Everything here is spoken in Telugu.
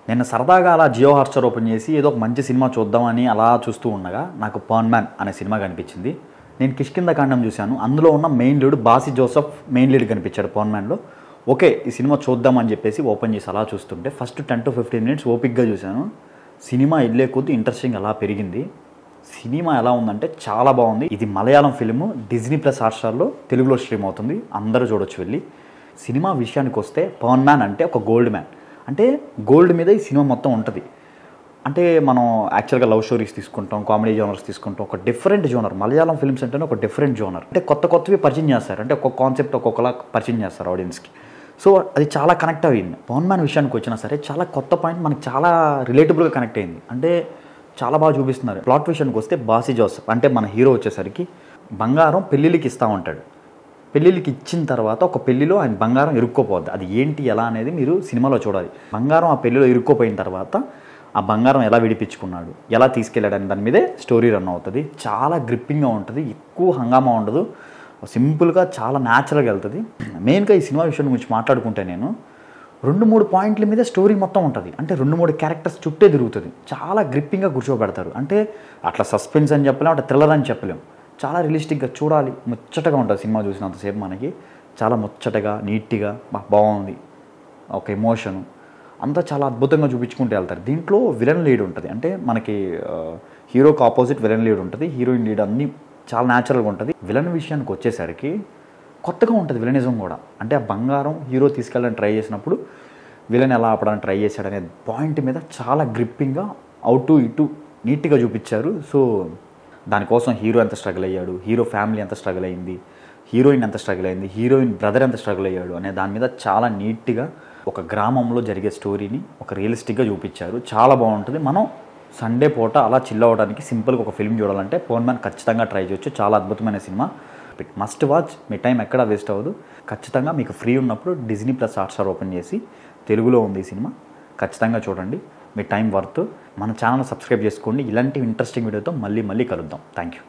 నిన్న సరదాగా అలా జియో హాట్‌స్టార్ ఓపెన్ చేసి ఏదో ఒక మంచి సినిమా చూద్దామని అలా చూస్తూ ఉండగా నాకు 'పర్న్ మ్యాన్' అనే సినిమా కనిపించింది. నేను 'కిష్కింధకాండం' చూశాను. అందులో ఉన్న main lead Basil Joseph main lead కనిపించాడు 'పర్న్ మ్యాన్‌లో'. ఓకే, ఈ సినిమా చూద్దామని చెప్పేసి ఓపెన్ చేసి అలా చూస్తుంటే ఫస్ట్ 10 to 15 మినిట్స్ ఓపిక్గా చూశాను. సినిమా వెళ్ళే కొద్దీ ఇంట్రెస్టింగ్ అలా పెరిగింది. సినిమా ఎలా ఉందంటే చాలా బాగుంది. ఇది మలయాళం ఫిల్మ్, డిజ్నీ ప్లస్ హాట్‌స్టార్లో తెలుగులో స్ట్రీమ్ అవుతుంది. అందరూ చూడొచ్చు వెళ్ళి. సినిమా విషయానికి వస్తే 'పర్న్ మ్యాన్' అంటే ఒక గోల్డ్ మ్యాన్, అంటే గోల్డ్ మీద ఈ సినిమా మొత్తం ఉంటుంది. అంటే మనం యాక్చువల్గా లవ్ స్టోరీస్ తీసుకుంటాం, కామెడీ జోనర్స్ తీసుకుంటాం, ఒక డిఫరెంట్ జోనర్. మలయాళం ఫిల్మ్స్ అంటేనే ఒక డిఫరెంట్ జోనర్. అంటే కొత్తవి పరిచయం చేస్తారు. అంటే ఒక్కొక్క కాన్సెప్ట్ ఒక్కొక్కలా పరిచయం చేస్తారు ఆడియన్స్కి. సో అది చాలా కనెక్ట్ అయ్యింది. 'పర్న్ మ్యాన్' విషయానికి వచ్చినా సరే చాలా కొత్త పాయింట్, మనకి చాలా రిలేటబుల్గా కనెక్ట్ అయింది. అంటే చాలా బాగా చూపిస్తున్నారు. ప్లాట్ విషయానికి వస్తే బాసీ జోసెఫ్ అంటే మన హీరో వచ్చేసరికి బంగారం పెళ్ళిళ్ళకి ఇస్తూ ఉంటాడు. పెళ్ళిళ్ళకి ఇచ్చిన తర్వాత ఒక పెళ్లిలో ఆయన బంగారం ఇరుక్కోపోద్ది. అది ఏంటి ఎలా అనేది మీరు సినిమాలో చూడాలి. బంగారం ఆ పెళ్లిలో ఇరుక్కోపోయిన తర్వాత ఆ బంగారం ఎలా విడిపించుకున్నాడు, ఎలా తీసుకెళ్ళాడని దాని మీదే స్టోరీ రన్ అవుతుంది. చాలా గ్రిప్పింగ్గా ఉంటుంది, ఎక్కువ హంగామా ఉండదు, సింపుల్గా చాలా న్యాచురల్గా వెళ్తుంది. మెయిన్గా ఈ సినిమా విషయం గురించి మాట్లాడుకుంటే నేను 2-3 పాయింట్ల మీద స్టోరీ మొత్తం ఉంటుంది. అంటే 2-3 క్యారెక్టర్స్ చుట్టే తిరుగుతుంది. చాలా గ్రిప్పింగ్గా కూర్చోబెడతారు. అంటే అట్లా సస్పెన్స్ అని చెప్పలేం, అట్లా థ్రిల్లర్ అని చెప్పలేం. చాలా రియలిస్టిక్గా చూడాలి, ముచ్చటగా ఉంటుంది సినిమా చూసినంతసేపు. మనకి చాలా ముచ్చటగా నీట్గా బాగుంది. ఒక ఎమోషను అంతా చాలా అద్భుతంగా చూపించుకుంటూ వెళ్తారు. దీంట్లో విలన్ లీడ్ ఉంటుంది. అంటే మనకి హీరోకి ఆపోజిట్ విలన్ లీడ్ ఉంటుంది. హీరోయిన్ లీడ్ అన్నీ చాలా న్యాచురల్గా ఉంటుంది. విలన్ విషయానికి వచ్చేసరికి కొత్తగా ఉంటుంది విలనిజం కూడా. అంటే ఆ బంగారం హీరో తీసుకెళ్ళడానికి ట్రై చేసినప్పుడు విలన్ ఎలా ఆపడానికి ట్రై చేశాడనే పాయింట్ మీద చాలా గ్రిప్పింగ్గా అటు ఇటు నీట్గా చూపించారు. సో దానికోసం హీరో ఎంత స్ట్రగుల్ అయ్యాడు, హీరో ఫ్యామిలీ ఎంత స్ట్రగుల్ అయింది, హీరోయిన్ ఎంత స్ట్రగుల్ అయింది, హీరోయిన్ బ్రదర్ ఎంత స్ట్రగుల్ అయ్యాడు అనే దాని మీద చాలా నీట్గా ఒక గ్రామంలో జరిగే స్టోరీని ఒక రియలిస్టిక్గా చూపించారు. చాలా బాగుంటుంది. మనం సండే పూట అలా చిల్ అవ్వడానికి సింపుల్గా ఒక ఫిల్మ్ చూడాలంటే 'పర్న్ మ్యాన్' ఖచ్చితంగా ట్రై చేయొచ్చు. చాలా అద్భుతమైన సినిమా, మస్ట్ వాచ్. మీ టైం ఎక్కడా వేస్ట్ అవ్వదు. ఖచ్చితంగా మీకు ఫ్రీ ఉన్నప్పుడు డిజ్నీ ప్లస్ హాట్‌స్టార్ ఓపెన్ చేసి తెలుగులో ఉంది ఈ సినిమా, ఖచ్చితంగా చూడండి. మీ టైం వర్త్. మన ఛానల్ సబ్స్క్రైబ్ చేసుకోండి. ఇలాంటి ఇంట్రెస్టింగ్ వీడియోతో మళ్ళీ కలుద్దాం. Thank you.